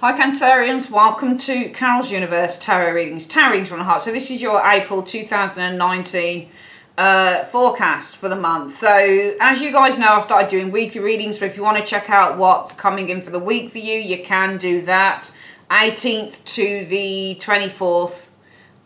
Hi Cancerians, welcome to Carol's Universe Tarot Readings, Tarot Readings from the Heart. So this is your April 2019 forecast for the month. So as you guys know, I've started doing weekly readings, so if you want to check out what's coming in for the week for you, you can do that. 18th to the 24th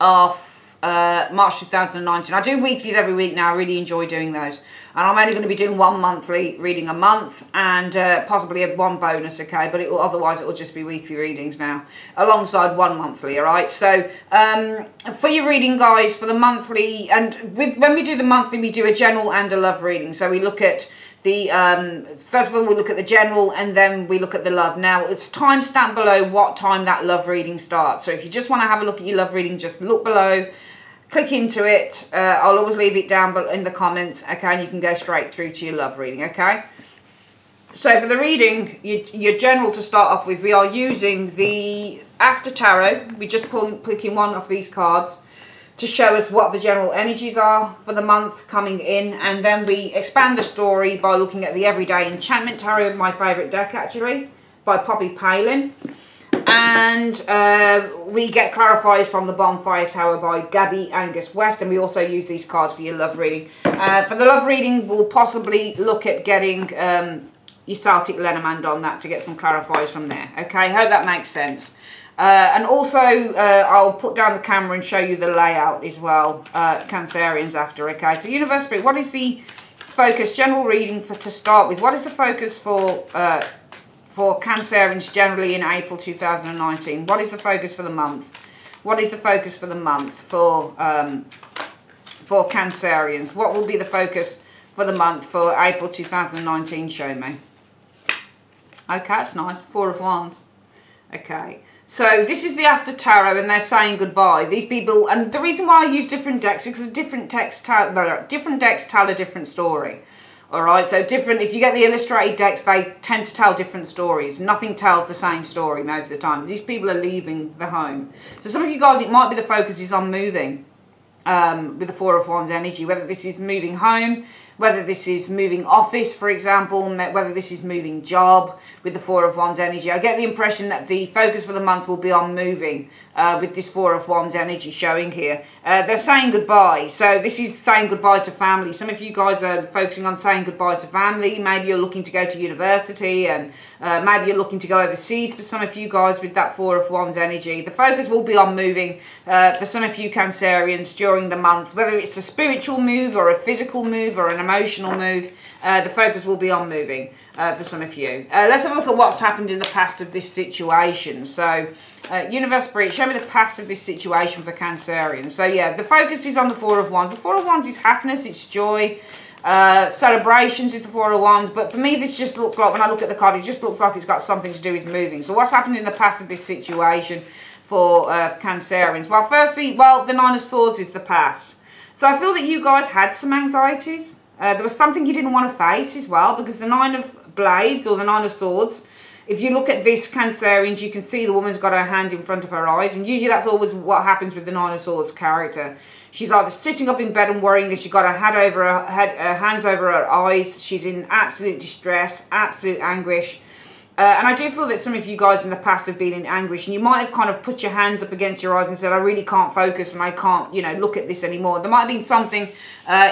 of March 2019. I do weeklies every week now. I really enjoy doing those. And I'm only going to be doing one monthly reading a month and possibly one bonus, okay? But otherwise it will just be weekly readings now alongside one monthly, all right? So for your reading, guys, for the monthly, and when we do the monthly, we do a general and a love reading. So we look at the, first of all, we look at the general and then we look at the love. Now, it's time stamped below what time that love reading starts. So if you just want to have a look at your love reading, just look below. Click into it. I'll always leave it down in the comments, okay, and you can go straight through to your love reading, okay? So for the reading, your general to start off with, we are using the After Tarot. We just picking one of these cards to show us what the general energies are for the month coming in, and then we expand the story by looking at the Everyday Enchantment Tarot, my favourite deck actually, by Poppy Palin. And we get clarifiers from the Bonfire Tower by Gabby Angus West, and we also use these cards for your love reading. For the love reading, we'll possibly look at getting your Celtic Lenormand on that to get some clarifiers from there. Okay, hope that makes sense. And also, I'll put down the camera and show you the layout as well, Cancerians after, okay? So Universe Spirit, what is the focus, general reading to start with? What is the focus for Cancerians generally in April 2019? What is the focus for the month? What is the focus for the month for Cancerians? What will be the focus for the month for April 2019? Show me. Okay, that's nice. Four of Wands. Okay. So this is the After Tarot and they're saying goodbye. These people, and the reason why I use different decks is because different decks tell a different story. Alright, so different, if you get the illustrated decks, they tend to tell different stories. Nothing tells the same story most of the time. These people are leaving the home. So some of you guys, it might be the focus is on moving with the Four of Wands energy. Whether this is moving home, whether this is moving office, for example, whether this is moving job with the Four of Wands energy. I get the impression that the focus for the month will be on moving with this Four of Wands energy showing here. They're saying goodbye. So this is saying goodbye to family. Some of you guys are focusing on saying goodbye to family. Maybe you're looking to go to university, and maybe you're looking to go overseas for some of you guys with that Four of Wands energy. The focus will be on moving for some of you Cancerians during the month, whether it's a spiritual move or a physical move or an emotional move. The focus will be on moving for some of you. Let's have a look at what's happened in the past of this situation. So Universe Spirit, show me the past of this situation for Cancerians. So yeah, the focus is on the Four of Wands. The Four of Wands is happiness, it's joy, celebrations is the Four of Wands. But for me, this just looks like, when I look at the card, it just looks like it's got something to do with moving. So what's happened in the past of this situation for Cancerians? Well, firstly, the Nine of Swords is the past. So I feel that you guys had some anxieties. There was something you didn't want to face as well, because the Nine of Blades or the Nine of Swords, if you look at this Cancerians, you can see the woman's got her hand in front of her eyes, and usually that's always what happens with the Nine of Swords character. She's either sitting up in bed and worrying that she's got her head over her hands over her eyes. She's in absolute distress, absolute anguish. And I do feel that some of you guys in the past have been in anguish, and you might have kind of put your hands up against your eyes and said, I really can't focus and I can't, you know, look at this anymore. There might have been something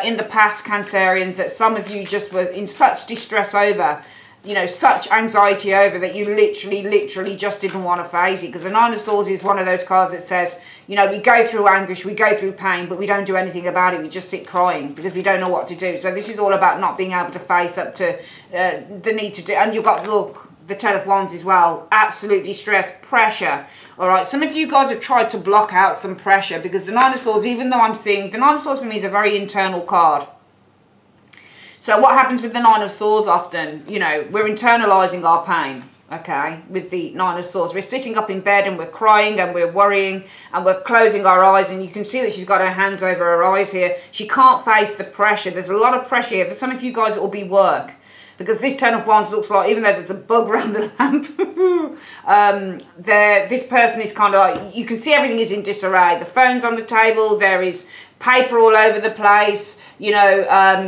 in the past, Cancerians, that some of you just were in such distress over, you know, such anxiety over, that you literally just didn't want to face it. Because the Nine of Swords is one of those cards that says, you know, we go through anguish, we go through pain, but we don't do anything about it. We just sit crying because we don't know what to do. So this is all about not being able to face up to the need to do. And you've got, look, the Ten of Wands as well, absolute distress, pressure. All right, some of you guys have tried to block out some pressure, because the Nine of Swords, even though I'm seeing, the Nine of Swords for me is a very internal card. So what happens with the Nine of Swords often, you know, we're internalizing our pain, okay, with the Nine of Swords. We're sitting up in bed and we're crying and we're worrying and we're closing our eyes, and you can see that she's got her hands over her eyes here. She can't face the pressure. There's a lot of pressure here. For some of you guys, it will be work. Because this Ten of Wands looks like, even though there's a bug around the lamp, this person is kind of like, you can see everything is in disarray. The phone's on the table, there is paper all over the place, you know,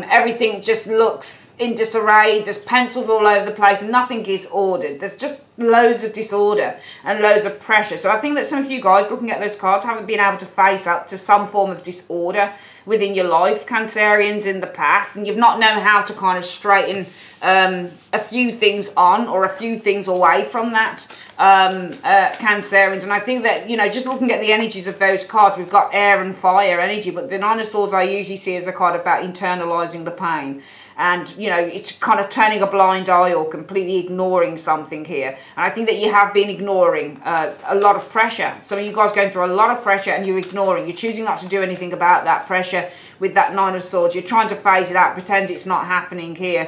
everything just looks in disarray. There's pencils all over the place. Nothing is ordered. There's just loads of disorder and loads of pressure. So I think that some of you guys looking at those cards haven't been able to face up to some form of disorder within your life, Cancerians, in the past, and you've not known how to kind of straighten a few things on or a few things away from that, Cancerians. And I think that, you know, just looking at the energies of those cards, we've got air and fire energy, but the Nine of Swords I usually see as a card about internalizing the pain. And, you know, it's kind of turning a blind eye or completely ignoring something here. And I think that you have been ignoring a lot of pressure. Some of you guys going through a lot of pressure and you're ignoring. You're choosing not to do anything about that pressure with that Nine of Swords. You're trying to phase it out, pretend it's not happening here.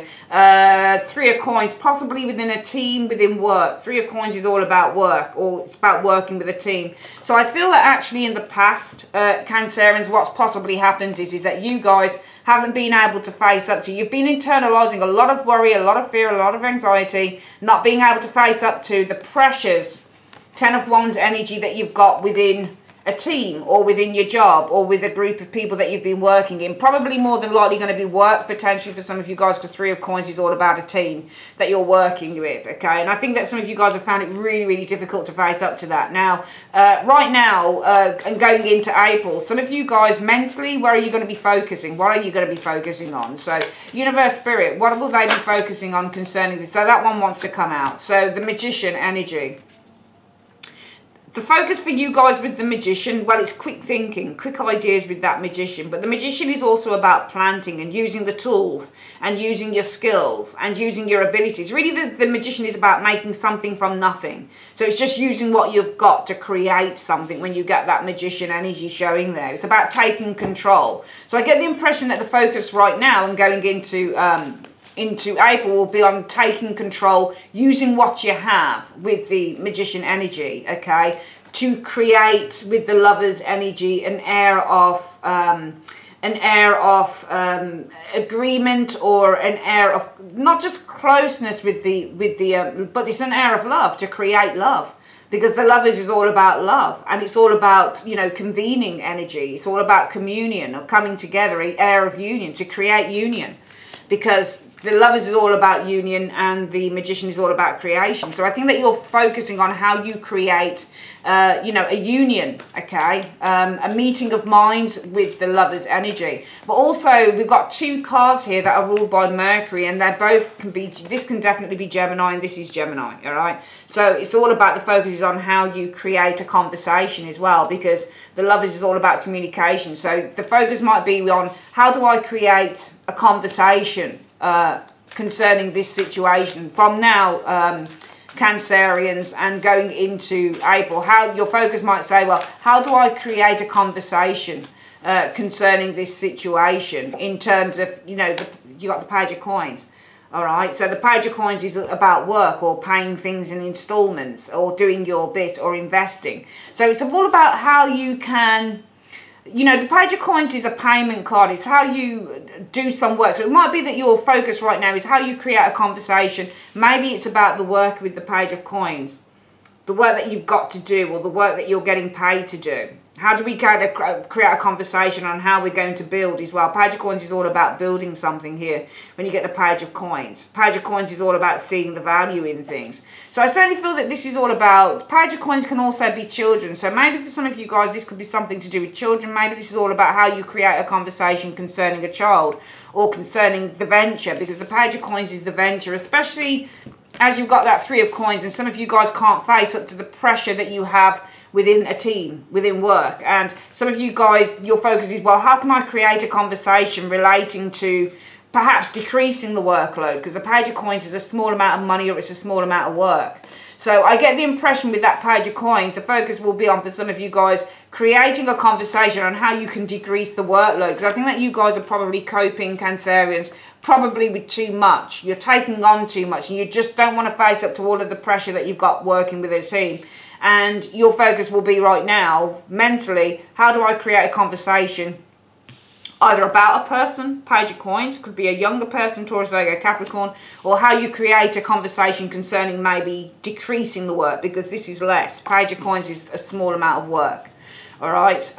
Three of Coins, possibly within a team, within work. Three of Coins is all about work, or it's about working with a team. So I feel that actually in the past, Cancerians, what's possibly happened is that you guys haven't been able to face up to. You've been internalizing a lot of worry, a lot of fear, a lot of anxiety, not being able to face up to the pressures, Ten of Wands energy that you've got within a team or within your job or with a group of people that you've been working in. Probably more than likely going to be work potentially for some of you guys, because Three of Coins is all about a team that you're working with, okay? And I think that some of you guys have found it really, really difficult to face up to that. Now, right now, and going into April, some of you guys mentally, where are you going to be focusing? What are you going to be focusing on? So, Universe, Spirit, what will they be focusing on concerning this? So that one wants to come out. So, the Magician energy. The focus for you guys with the Magician, well, it's quick thinking, quick ideas with that Magician. But the Magician is also about planting and using the tools and using your skills and using your abilities. Really, the Magician is about making something from nothing. So it's just using what you've got to create something when you get that Magician energy showing there. It's about taking control. So I get the impression that the focus right now and going into April will be on taking control, using what you have with the Magician energy, okay, to create with the Lover's energy an air of agreement, or an air of not just closeness with the but it's an air of love, to create love. Because the Lovers is all about love, and it's all about, you know, convening energy. It's all about communion or coming together, an air of union, to create union. Because the Lovers is all about union and the Magician is all about creation. So I think that you're focusing on how you create, you know, a union, okay? A meeting of minds with the Lovers energy. But also we've got two cards here that are ruled by Mercury, and they both can be, this can definitely be Gemini and this is Gemini, all right? So it's all about the focus is on how you create a conversation as well, because the Lovers is all about communication. So the focus might be on how do I create a conversation concerning this situation from now, Cancerians, and going into April. How your focus might say, well, how do I create a conversation concerning this situation in terms of, you know, you got the Page of Coins. All right, so the Page of Coins is about work or paying things in installments or doing your bit or investing. So it's all about how you can, you know, the Page of Coins is a payment card. It's how you do some work. So it might be that your focus right now is how you create a conversation. Maybe it's about the work with the Page of Coins, the work that you've got to do or the work that you're getting paid to do. How do we create a conversation on how we're going to build as well? Page of Coins is all about building something here when you get the Page of Coins. Page of Coins is all about seeing the value in things. So I certainly feel that this is all about, Page of Coins can also be children. So maybe for some of you guys, this could be something to do with children. Maybe this is all about how you create a conversation concerning a child or concerning the venture, because the Page of Coins is the venture, especially as you've got that Three of Coins, and some of you guys can't face up to the pressure that you have within a team, within work. And some of you guys, your focus is, well, how can I create a conversation relating to perhaps decreasing the workload? Because the Page of Coins is a small amount of money or it's a small amount of work. So I get the impression with that Page of Coins, the focus will be on, for some of you guys, creating a conversation on how you can decrease the workload. Because I think that you guys are probably coping, Cancerians, probably with too much. You're taking on too much and you just don't want to face up to all of the pressure that you've got working with a team. And your focus will be right now, mentally, how do I create a conversation either about a person, Page of Coins, could be a younger person, Taurus, Virgo, Capricorn, or how you create a conversation concerning maybe decreasing the work, because this is less. Page of Coins is a small amount of work. All right.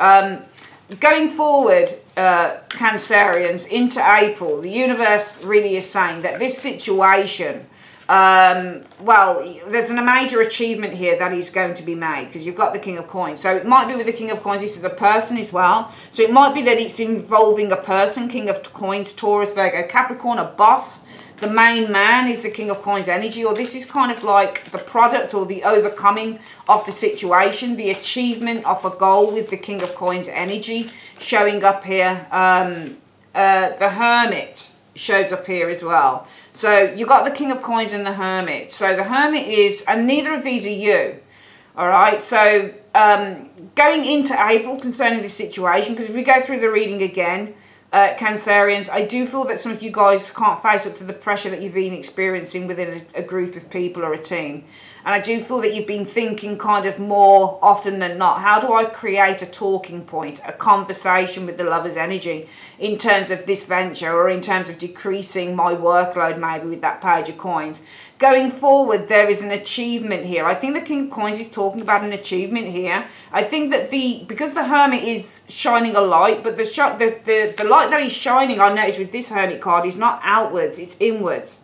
going forward, Cancerians, into April, the universe really is saying that this situation, well, there's a major achievement here that is going to be made, because you've got the King of Coins. So it might be with the King of Coins, this is a person as well. So it might be that it's involving a person, King of Coins, Taurus, Virgo, Capricorn, a boss. The main man is the King of Coins energy, or this is kind of like the product or the overcoming of the situation, the achievement of a goal with the King of Coins energy showing up here. The Hermit shows up here as well. So you've got the King of Coins and the Hermit. So the Hermit is, and neither of these are you. All right, so going into April concerning this situation, because if we go through the reading again, Cancerians, I do feel that some of you guys can't face up to the pressure that you've been experiencing within a group of people or a team. And I do feel that you've been thinking kind of more often than not, how do I create a talking point, a conversation with the Lover's energy in terms of this venture, or in terms of decreasing my workload maybe with that Page of Coins. Going forward, there is an achievement here. I think the King of Coins is talking about an achievement here. I think that because the Hermit is shining a light, but the light that he's shining, I noticed with this Hermit card, is not outwards, it's inwards.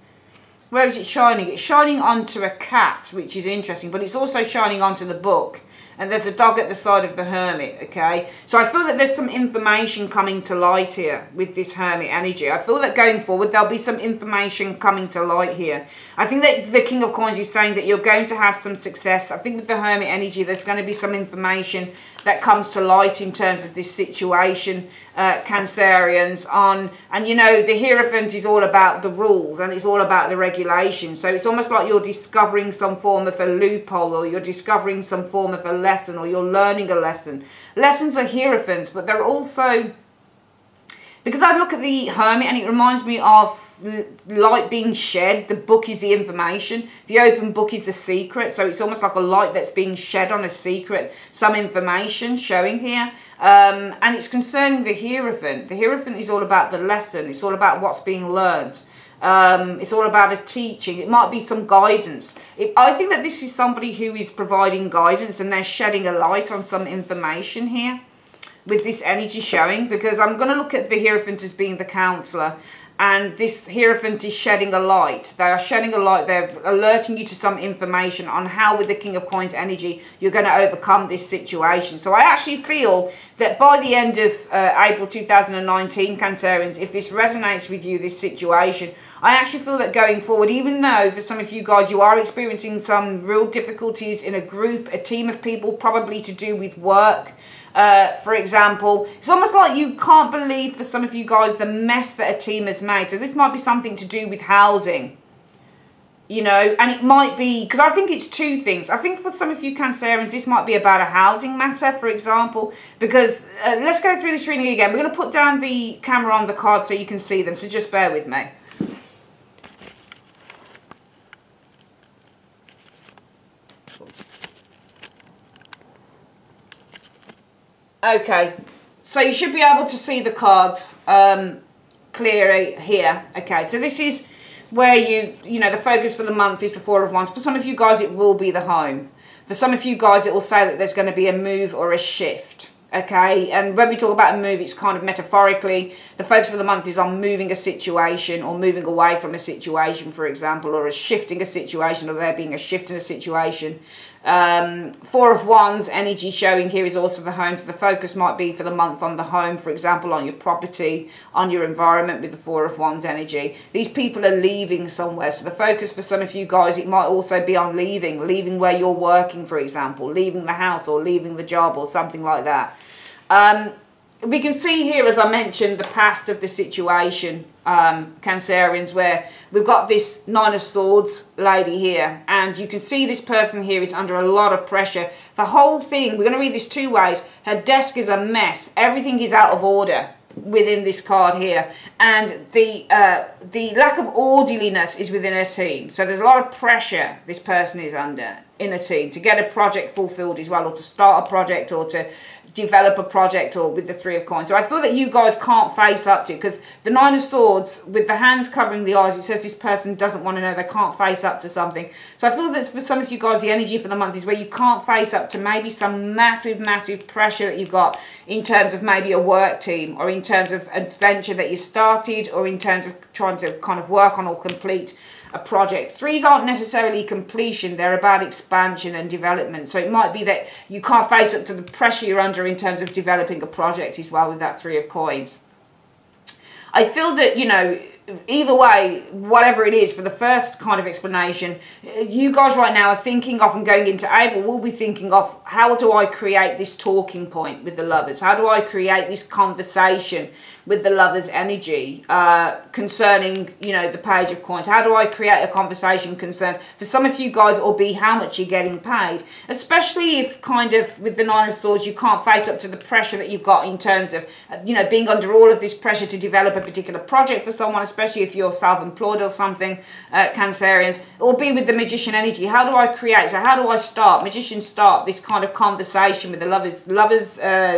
Where is it shining? It's shining onto a cat, which is interesting, but it's also shining onto the book. And there's a dog at the side of the Hermit, okay? So I feel that there's some information coming to light here with this Hermit energy. I feel that going forward, there'll be some information coming to light here. I think that the King of Coins is saying that you're going to have some success. I think with the Hermit energy, there's going to be some information that comes to light in terms of this situation, Cancerians, and you know, the Hierophant is all about the rules and it's all about the regulations. So it's almost like you're discovering some form of a loophole, or you're discovering some form of a lesson, or you're learning a lesson. Lessons are Hierophants, but they're also, because I look at the Hermit and it reminds me of light being shed. The book is the information, the open book is the secret, so it's almost like a light that's being shed on a secret, some information showing here, and it's concerning the Hierophant. The Hierophant is all about the lesson, it's all about what's being learned. It's all about a teaching. It might be some guidance. I think that this is somebody who is providing guidance, and they're shedding a light on some information here with this energy showing, because I'm going to look at the Hierophant as being the counselor, and this Hierophant is shedding a light. They are shedding a light. They're alerting you to some information on how, with the King of Coins energy, you're going to overcome this situation. So I actually feel that by the end of April 2019, Cancerians, if this resonates with you, this situation, I actually feel that going forward, even though for some of you guys you are experiencing some real difficulties in a group, a team of people, probably to do with work, for example, it's almost like you can't believe, for some of you guys, the mess that a team has made. So this might be something to do with housing, you know, and it might be, because I think it's two things. I think for some of you Cancerians, this might be about a housing matter, for example, because let's go through this reading again. We're going to put down the camera on the card so you can see them, so just bear with me. Okay, so you should be able to see the cards clearly here. Okay, so this is where you know, the focus for the month is the Four of Wands. For some of you guys, it will be the home. For some of you guys, it will say that there's going to be a move or a shift. Okay, and when we talk about a move, it's kind of metaphorically, the focus for the month is on moving a situation, or moving away from a situation, for example, or shifting a situation, or there being a shift in a situation. Four of Wands energy showing here is also the home, so the focus might be for the month on the home, for example, on your property, on your environment with the Four of Wands energy. These people are leaving somewhere, so the focus for some of you guys, it might also be on leaving where you're working, for example, leaving the house or leaving the job or something like that. We can see here, as I mentioned, the past of the situation, Cancerians, where we've got this Nine of Swords lady here, and you can see this person here is under a lot of pressure. The whole thing, we're going to read this two ways. Her desk is a mess. Everything is out of order within this card here, and the lack of orderliness is within a team. So there's a lot of pressure this person is under in a team to get a project fulfilled as well, or to start a project, or to develop a project, or with the Three of Coins. So I feel that you guys can't face up to, because the Nine of Swords with the hands covering the eyes, it says this person doesn't want to know, they can't face up to something. So I feel that for some of you guys, the energy for the month is where you can't face up to maybe some massive pressure that you've got in terms of maybe a work team, or in terms of adventure that you've started, or in terms of trying to kind of work on or complete a project. Threes aren't necessarily completion, they're about expansion and development. So it might be that you can't face up to the pressure you're under in terms of developing a project as well with that Three of Coins. I feel that, you know, either way, whatever it is, for the first kind of explanation, you guys right now are thinking of, and going into April, will be thinking of, how do I create this talking point with the Lovers? How do I create this conversation with the Lovers energy concerning, you know, the Page of Coins? How do I create a conversation concerned? For some of you guys, it will be how much you're getting paid, especially if kind of with the Nine of Swords, you can't face up to the pressure that you've got in terms of, you know, being under all of this pressure to develop a particular project for someone, especially if you're self-employed or something, Cancerians. It will be with the Magician energy. How do I create? So how do I start? Magicians start this kind of conversation with the Lovers. Lovers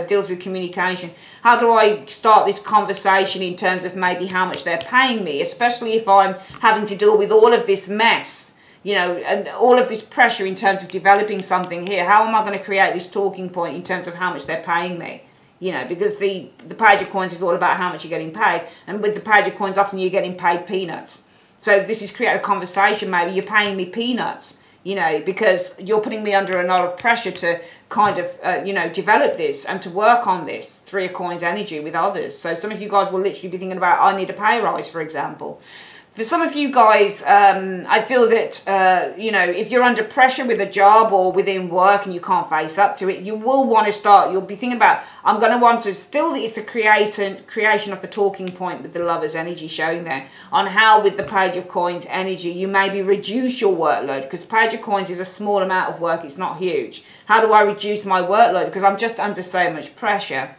deals with communication. How do I start this conversation in terms of maybe how much they're paying me, especially if I'm having to deal with all of this mess, you know, and all of this pressure in terms of developing something here? How am I going to create this talking point in terms of how much they're paying me? You know, because the Page of Coins is all about how much you're getting paid. And with the Page of Coins, often you're getting paid peanuts. So this is create a conversation, maybe you're paying me peanuts, you know, because you're putting me under a lot of pressure to kind of, you know, develop this and to work on this Three of Coins energy with others. So some of you guys will literally be thinking about, I need a pay rise, for example. For some of you guys, I feel that, you know, if you're under pressure with a job or within work and you can't face up to it, you will want to start, you'll be thinking about, I'm going to want to, still it's the creation of the talking point with the Lovers energy showing there, on how with the Page of Coins energy, you maybe reduce your workload, because Page of Coins is a small amount of work, it's not huge. How do I reduce my workload? Because I'm just under so much pressure.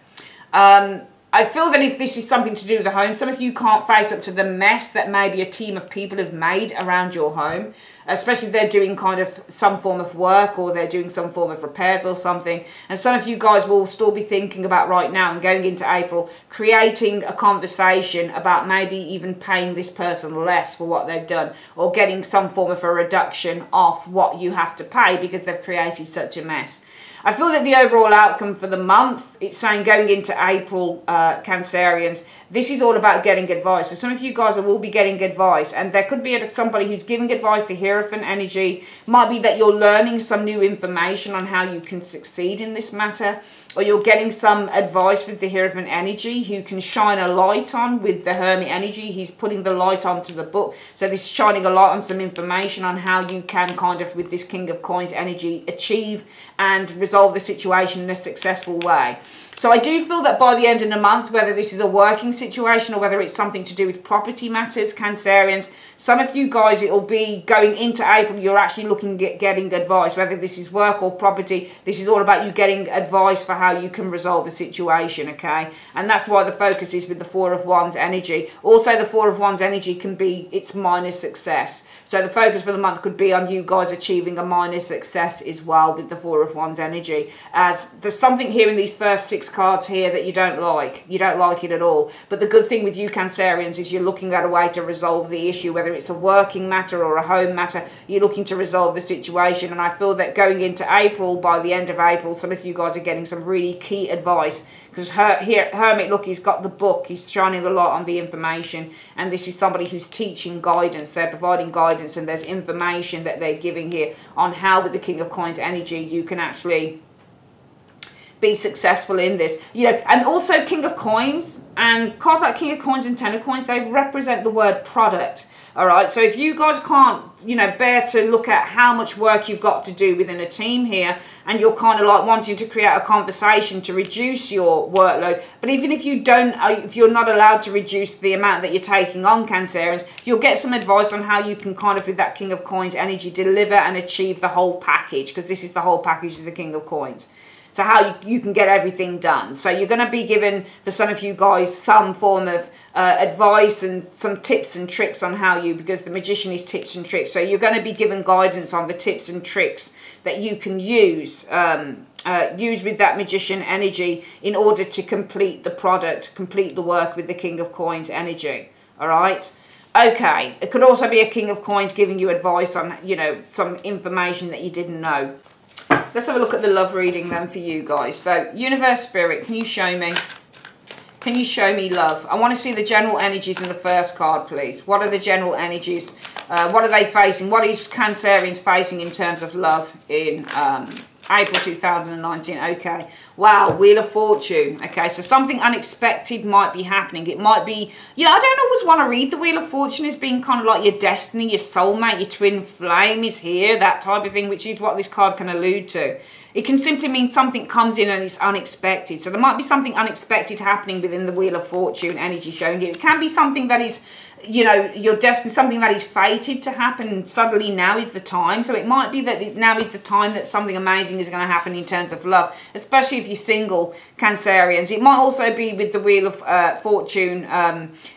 I feel that if this is something to do with the home, some of you can't face up to the mess that maybe a team of people have made around your home, especially if they're doing kind of some form of work or they're doing some form of repairs or something. And some of you guys will still be thinking about right now and going into April, creating a conversation about maybe even paying this person less for what they've done, or getting some form of a reduction off what you have to pay because they've created such a mess. I feel that the overall outcome for the month, it's saying going into April, Cancerians, this is all about getting advice. So some of you guys will be getting advice, and there could be somebody who's giving advice to Hierophant energy. Might be that you're learning some new information on how you can succeed in this matter, or you're getting some advice with the Hierophant energy who can shine a light on with the Hermit energy. He's putting the light onto the book. So this is shining a light on some information on how you can kind of, with this King of Coins energy, achieve and resolve the situation in a successful way. So I do feel that by the end of the month, whether this is a working situation or whether it's something to do with property matters, Cancerians, some of you guys, it'll be going into April, you're actually looking at getting advice, whether this is work or property. This is all about you getting advice for how you can resolve the situation, okay? And that's why the focus is with the Four of Wands energy. Also, the Four of Wands energy can be, it's minor success. So the focus for the month could be on you guys achieving a minor success as well with the Four of Wands energy. As there's something here in these first 6 cards here that you don't like. You don't like it at all. But the good thing with you, Cancerians, is you're looking at a way to resolve the issue, whether it's a working matter or a home matter. You're looking to resolve the situation. And I feel that going into April, by the end of April, some of you guys are getting some really key advice. Because Hermit, look, he's got the book. He's shining a lot on the information. And this is somebody who's teaching guidance. They're providing guidance, and there's information that they're giving here on how, with the King of Coins energy, you can actually be successful in this. You know, and also King of Coins, and cards like King of Coins and Ten of Coins, they represent the word product. All right, so if you guys can't, you know, bear to look at how much work you've got to do within a team here, and you're kind of like wanting to create a conversation to reduce your workload, but even if you don't, if you're not allowed to reduce the amount that you're taking on, Cancerians, you'll get some advice on how you can kind of, with that King of Coins energy, deliver and achieve the whole package, because this is the whole package of the King of Coins. to how you can get everything done. So you're going to be given, for some of you guys, some form of advice and some tips and tricks on how you, because the magician is tips and tricks. So you're going to be given guidance on the tips and tricks that you can use with that magician energy in order to complete the product, complete the work with the King of Coins energy. All right. Okay. It could also be a King of Coins giving you advice on, you know, some information that you didn't know. Let's have a look at the love reading then for you guys. So, Universe Spirit, can you show me? Can you show me love? I want to see the general energies in the first card, please. What are the general energies? What are they facing? What is Cancerians facing in terms of love in April 2019? Okay. Wow, Wheel of Fortune. Okay, so something unexpected might be happening. It might be, you know, I don't always want to read the Wheel of Fortune as being kind of like your destiny, your soulmate, your twin flame is here, that type of thing, which is what this card can allude to. It can simply mean something comes in and it's unexpected. So there might be something unexpected happening within the Wheel of Fortune energy showing it. It can be something that is, you know, your destiny, something that is fated to happen. Suddenly now is the time. So it might be that now is the time that something amazing is going to happen in terms of love, especially if you're single, Cancerians. It might also be with the Wheel of Fortune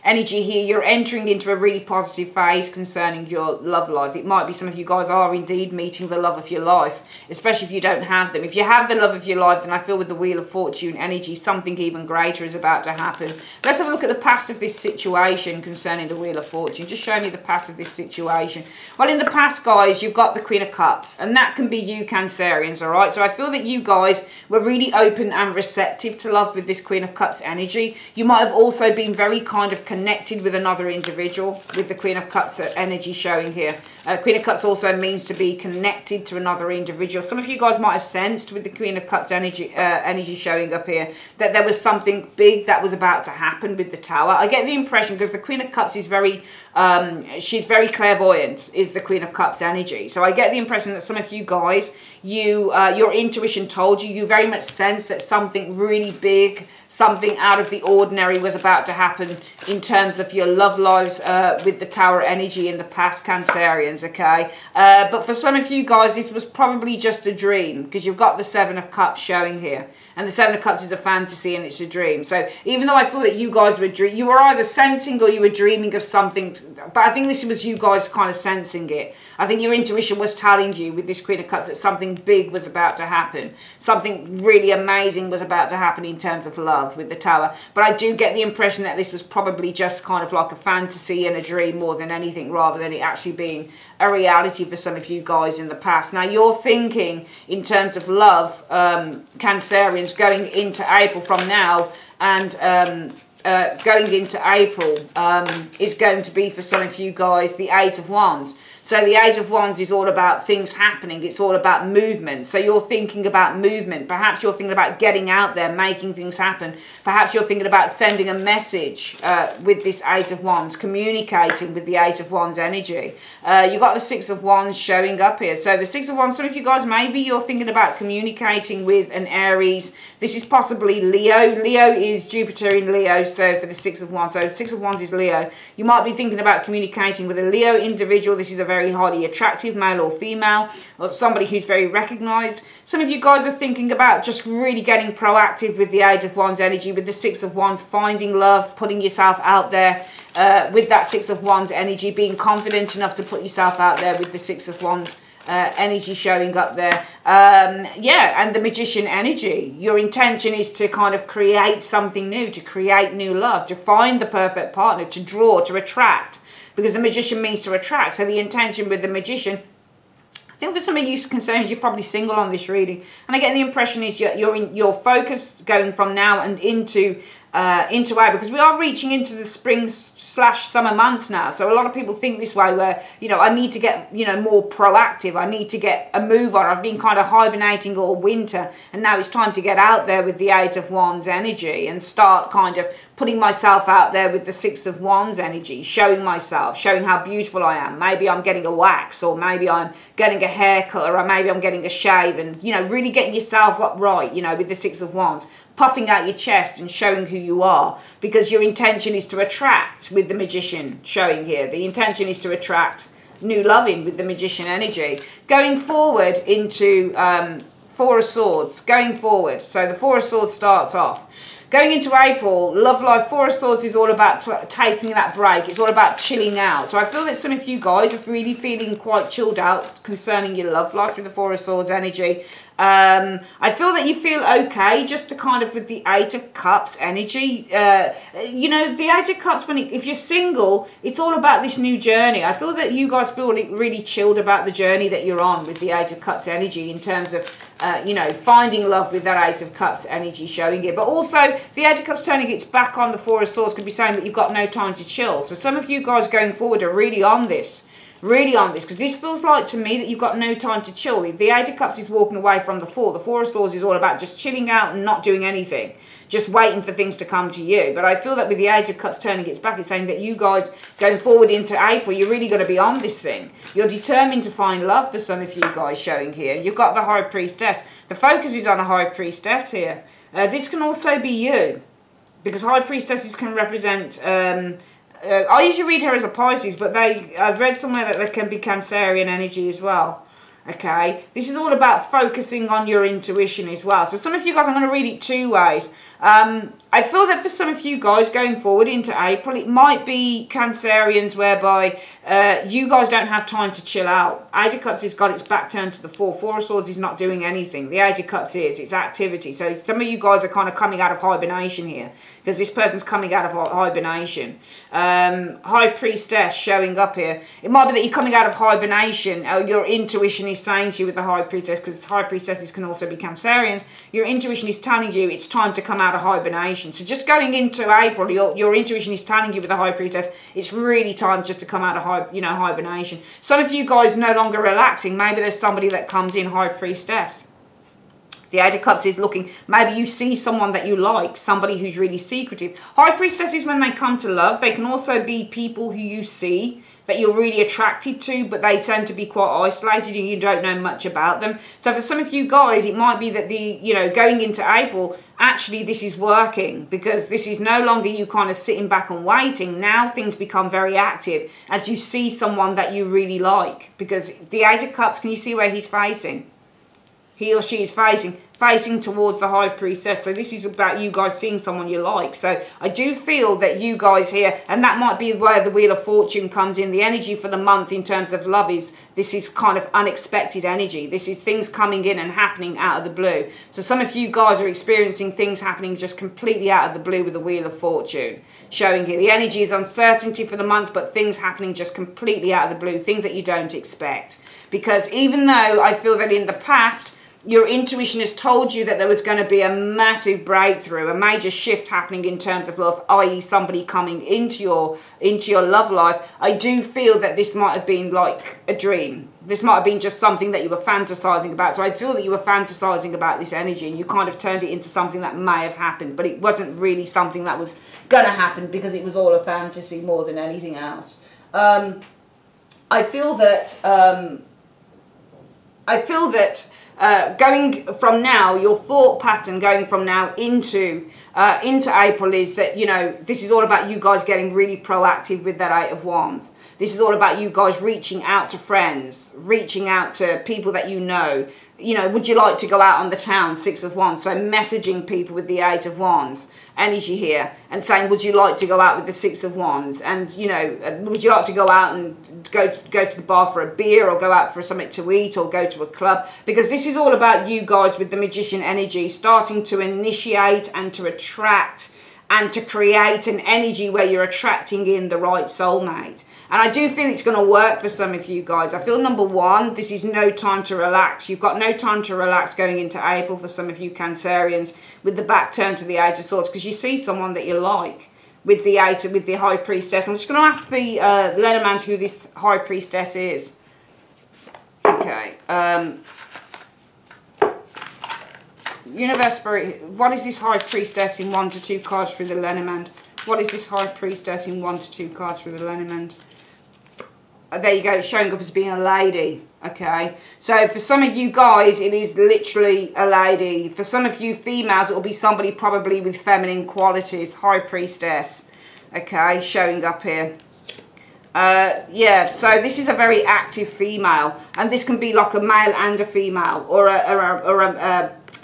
energy here. You're entering into a really positive phase concerning your love life. It might be some of you guys are indeed meeting the love of your life, especially if you don't have them. If you have the love of your life, then I feel with the Wheel of Fortune energy, something even greater is about to happen. Let's have a look at the past of this situation concerning the Wheel of Fortune. Just show me the past of this situation. Well, in the past, guys, you've got the Queen of Cups, and that can be you, Cancerians, all right? So I feel that you guys were really open and receptive to love with this Queen of Cups energy. You might have also been very kind of connected with another individual with the Queen of Cups energy showing here. Queen of Cups also means to be connected to another individual. Some of you guys might have sensed with the Queen of Cups energy showing up here that there was something big that was about to happen with the Tower. I get the impression, because the Queen of Cups is very she's very clairvoyant, is the Queen of Cups energy. So I get the impression that some of you guys, your intuition told you very much sense that something really big, something out of the ordinary was about to happen in terms of your love lives with the Tower energy in the past, Cancerians, okay? But for some of you guys, this was probably just a dream, because you've got the Seven of Cups showing here. And the Seven of Cups is a fantasy and it's a dream. So even though I feel that you guys you were either sensing or you were dreaming of something, but I think this was you guys kind of sensing it. I think your intuition was telling you with this Queen of Cups that something big was about to happen. Something really amazing was about to happen in terms of love with the Tower. But I do get the impression that this was probably just kind of like a fantasy and a dream more than anything, rather than it actually being a reality for some of you guys in the past. Now, you're thinking in terms of love, Cancerians, going into April from now, and going into April is going to be for some of you guys the Eight of Wands. So the Eight of Wands is all about things happening. It's all about movement. So you're thinking about movement. Perhaps you're thinking about getting out there, making things happen. Perhaps you're thinking about sending a message with this Eight of Wands, communicating with the Eight of Wands energy. You've got the Six of Wands showing up here. So the Six of Wands, some of you guys, maybe you're thinking about communicating with an Aries. This is possibly Leo. Leo is Jupiter in Leo, so for the Six of Wands. So the Six of Wands is Leo. You might be thinking about communicating with a Leo individual. This is a very highly attractive male or female, or somebody who's very recognized. Some of you guys are thinking about just really getting proactive with the Eight of Wands energy, with the Six of Wands, finding love, putting yourself out there with that Six of Wands energy, being confident enough to put yourself out there with the Six of Wands energy showing up there. Yeah, and the Magician energy. Your intention is to kind of create something new, to create new love, to find the perfect partner, to draw, to attract, because the Magician means to attract. So the intention with the Magician, I think for some of you concerned, you're probably single on this reading, and I get the impression is your focus going from now and into April, because we are reaching into the spring/summer months now. So a lot of people think this way, where, you know, I need to get, you know, more proactive. I need to get a move on. I've been kind of hibernating all winter, and now it's time to get out there with the Eight of Wands energy and start kind of putting myself out there with the Six of Wands energy, showing myself, showing how beautiful I am. Maybe I'm getting a wax, or maybe I'm getting a haircut, or maybe I'm getting a shave, and, you know, really getting yourself up right, you know, with the Six of Wands, puffing out your chest and showing who you are, because your intention is to attract with the Magician showing here. The intention is to attract new loving with the Magician energy. Going forward into Four of Swords, going forward. So the Four of Swords starts off. Going into April, love life, Four of Swords is all about taking that break. It's all about chilling out. So I feel that some of you guys are really feeling quite chilled out concerning your love life with the Four of Swords energy. I feel that you feel okay just to kind of with the Eight of Cups energy. You know, the Eight of Cups, if you're single, it's all about this new journey. I feel that you guys feel really chilled about the journey that you're on with the Eight of Cups energy in terms of, you know, finding love with that Eight of Cups energy showing it. But also, the Eight of Cups turning its back on the Four of Swords could be saying that you've got no time to chill. So some of you guys going forward are really on this. Really on this, because this feels like to me that you've got no time to chill. The Eight of Cups is walking away from the Four. The Four of Swords is all about just chilling out and not doing anything, just waiting for things to come to you. But I feel that with the Eight of Cups turning its back, it's saying that you guys going forward into April, you're really going to be on this thing. You're determined to find love for some of you guys showing here. You've got the High Priestess. The focus is on a High Priestess here. This can also be you, because High Priestesses can represent... I usually read her as a Pisces, but I've read somewhere that there can be Cancerian energy as well. Okay, this is all about focusing on your intuition as well. So some of you guys, I'm going to read it two ways. I feel that for some of you guys going forward into April, it might be Cancerians whereby you guys don't have time to chill out. Eight of Cups has got its back turned to the Four. Four of Swords is not doing anything. The Eight of Cups is, it's activity. So some of you guys are kind of coming out of hibernation here, because this person's coming out of hibernation. High Priestess showing up here. It might be that you're coming out of hibernation. Your intuition is saying to you with the High Priestess, because High Priestesses can also be Cancerians. Your intuition is telling you it's time to come out of hibernation. So just going into April, your intuition is telling you with the High Priestess, it's really time just to come out of hibernation. Some of you guys no longer relaxing. Maybe there's somebody that comes in High Priestess. The Eight of Cups is looking, maybe you see someone that you like, somebody who's really secretive. High Priestesses, when they come to love, they can also be people who you see that you're really attracted to, but they tend to be quite isolated and you don't know much about them. So for some of you guys, it might be that going into April, actually this is working, because this is no longer you kind of sitting back and waiting. Now things become very active as you see someone that you really like, because the Eight of Cups, can you see where he's facing? He or she is facing towards the High Priestess. So this is about you guys seeing someone you like. So I do feel that you guys here, and that might be where the Wheel of Fortune comes in. The energy for the month in terms of love is, this is kind of unexpected energy. This is things coming in and happening out of the blue. So some of you guys are experiencing things happening just completely out of the blue with the Wheel of Fortune showing here. The energy is uncertainty for the month, but things happening just completely out of the blue, things that you don't expect. Because even though I feel that in the past, your intuition has told you that there was going to be a massive breakthrough, a major shift happening in terms of love, i.e. somebody coming into your love life. I do feel that this might have been like a dream. This might have been just something that you were fantasizing about. So I feel that you were fantasizing about this energy and you kind of turned it into something that may have happened, but it wasn't really something that was going to happen because it was all a fantasy more than anything else. I feel that going from now, your thought pattern going from now into April is that, this is all about you guys getting really proactive with that Eight of Wands. This is all about you guys reaching out to friends, reaching out to people that you know. Would you like to go out on the town? Six of Wands. So messaging people with the Eight of Wands energy here and saying, would you like to go out with the Six of Wands? And, would you like to go out and go to the bar for a beer or go out for something to eat or go to a club? Because this is all about you guys with the Magician energy starting to initiate and to attract and to create an energy where you're attracting in the right soulmate. And I do feel it's going to work for some of you guys. I feel, number one, this is no time to relax. You've got no time to relax going into April for some of you Cancerians with the back turned to the Eight of Swords, because you see someone that you like with the High Priestess. I'm just going to ask the Lenormand who this High Priestess is. Okay. Universe Spirit, what is this High Priestess in 1 to 2 cards through the Lenormand? What is this High Priestess in 1 to 2 cards through the Lenormand? There you go, it's showing up as being a lady. Okay, so for some of you guys, it is literally a lady. For some of you females, it will be somebody probably with feminine qualities. High Priestess. Okay, showing up here. Yeah, so this is a very active female, and this can be like a male and a female, or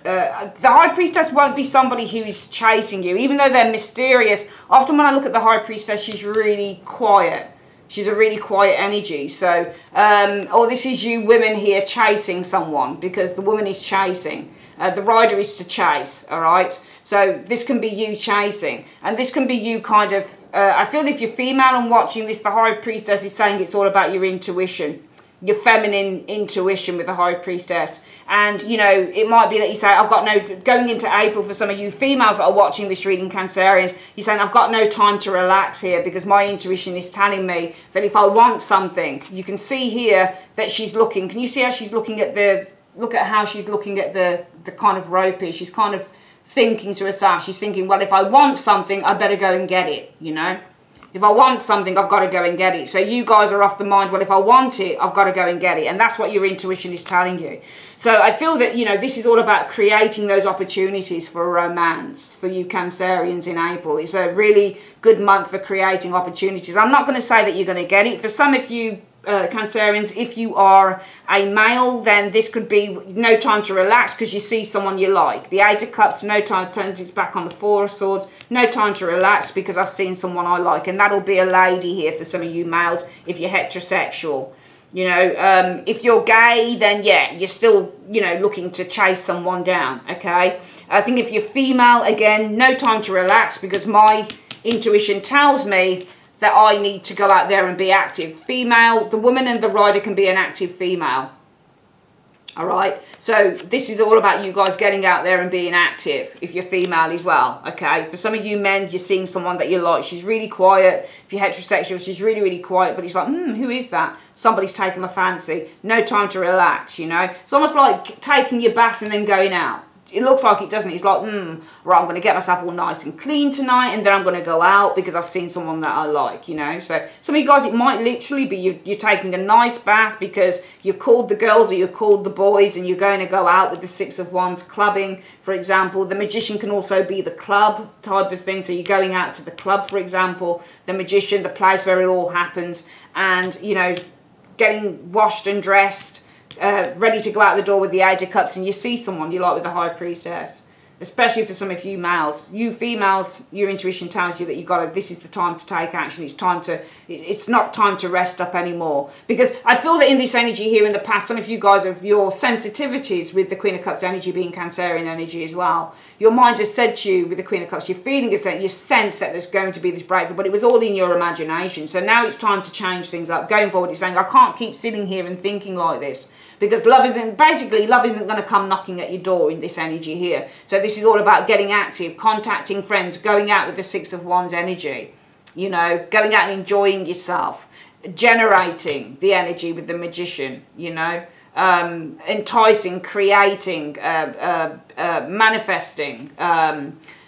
the High Priestess won't be somebody who is chasing you, even though they're mysterious. Often when I look at the High Priestess, she's really quiet. She's a really quiet energy. So, or this is you women here chasing someone, because the woman is chasing. The rider is to chase, all right? So this can be you chasing, and this can be you kind of, I feel if you're female and watching this, the High Priestess is saying it's all about your intuition, your feminine intuition with the High Priestess. And, you know, it might be that you say, I've got no, going into April for some of you females that are watching this reading, Cancerians, you're saying, I've got no time to relax here, because my intuition is telling me that if I want something, you can see here that she's looking. Can you see how she's looking at the, look at how she's looking at the kind of rope is. She's kind of thinking to herself. She's thinking, well, if I want something, I better go and get it, you know. If I want something, I've got to go and get it. So you guys are off the mind, well, if I want it, I've got to go and get it. And that's what your intuition is telling you. So I feel that, you know, this is all about creating those opportunities for romance for you Cancerians in April. It's a really good month for creating opportunities. I'm not going to say that you're going to get it. For some of you Cancerians, if you are a male, then this could be no time to relax because you see someone you like. The Eight of Cups, no time, turns it back on the Four of Swords, no time to relax because I've seen someone I like. And that'll be a lady here for some of you males if you're heterosexual. You know, if you're gay, then yeah, you're still, you know, looking to chase someone down, okay? I think if you're female, again, no time to relax because my intuition tells me that I need to go out there and be active. Female, the woman and the rider can be an active female. All right. So this is all about you guys getting out there and being active if you're female as well. Okay. For some of you men, you're seeing someone that you like. She's really quiet. If you're heterosexual, she's really, really quiet. But it's like, who is that? Somebody's taking my fancy. No time to relax, you know. It's almost like taking your bath and then going out. It looks like it, doesn't it? It's like, right, I'm going to get myself all nice and clean tonight, and then I'm going to go out because I've seen someone that I like, you know. So some of you guys, it might literally be you're taking a nice bath because you've called the girls or you've called the boys and you're going to go out with the Six of Wands clubbing, for example. The Magician can also be the club type of thing. So you're going out to the club, for example. The Magician, the place where it all happens, and, you know, getting washed and dressed, ready to go out the door with the Eight of Cups, and you see someone you like with the High Priestess. Especially for some of you males. You females, your intuition tells you that you've got to, this is the time to take action. It's time to, it's not time to rest up anymore. Because I feel that in this energy here in the past, some of you guys have your sensitivities with the Queen of Cups energy being Cancerian energy as well. Your mind has said to you with the Queen of Cups, your feeling is that you sense that there's going to be this breakthrough, but it was all in your imagination. So now it's time to change things up. Going forward, it's saying, I can't keep sitting here and thinking like this. Because love isn't, basically, love isn't going to come knocking at your door in this energy here. So this is all about getting active, contacting friends, going out with the Six of Wands energy. You know, going out and enjoying yourself. Generating the energy with the Magician, you know. Enticing, creating, manifesting,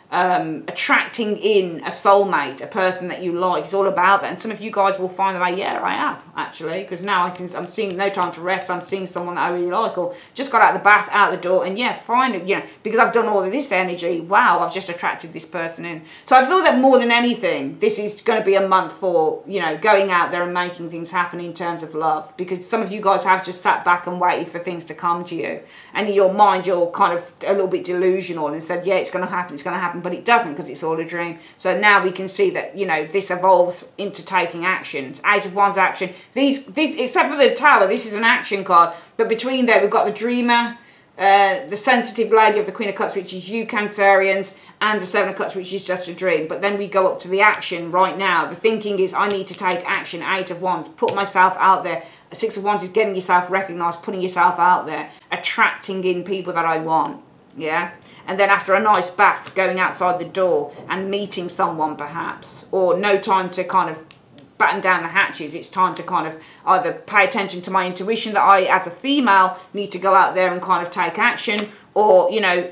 attracting in a soulmate, a person that you like. It's all about that. And some of you guys will find that, yeah, I have actually, because now I'm seeing no time to rest. I'm seeing someone that I really like, or just got out of the bath, out the door, and yeah, finally, you know, because I've done all of this energy, wow, I've just attracted this person in. So I feel that more than anything, this is going to be a month for, you know, going out there and making things happen in terms of love, because some of you guys have just sat back and waited for things to come to you, and in your mind you're kind of a little bit delusional and said, yeah, it's going to happen, it's going to happen. But it doesn't, because it's all a dream. So now we can see that, you know, this evolves into taking action. Eight of Wands action. These except for the Tower, this is an action card. But between there, we've got the Dreamer, the Sensitive Lady of the Queen of Cups, which is you Cancerians, and the Seven of Cups, which is just a dream. But then we go up to the action right now. The thinking is, I need to take action. Eight of Wands, put myself out there. Six of Wands is getting yourself recognised, putting yourself out there, attracting in people that I want. Yeah. And then after a nice bath, going outside the door and meeting someone perhaps, or no time to kind of batten down the hatches. It's time to kind of either pay attention to my intuition that I, as a female, need to go out there and kind of take action, or, you know,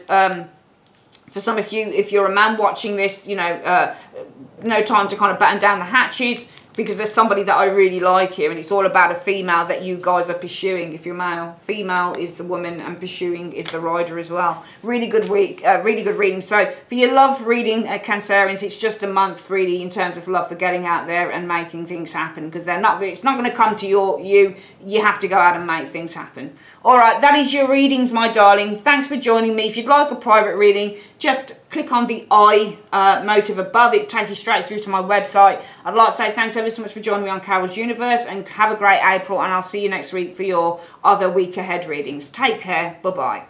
for some of you, if you're a man watching this, you know, no time to kind of batten down the hatches. because there's somebody that I really like here, and it's all about a female that you guys are pursuing. If you're male, female is the woman and pursuing is the rider as well. Really good week, really good reading. So for your love reading, Cancerians, it's just a month really in terms of love for getting out there and making things happen, because they're not, it's not going to come to you. You have to go out and make things happen. All right, that is your readings, my darling. Thanks for joining me. If you'd like a private reading, just click on the eye motive above. It take you straight through to my website. I'd like to say thanks ever so much for joining me on Carol's Universe, and have a great April, and I'll see you next week for your other week ahead readings. Take care. Bye-bye.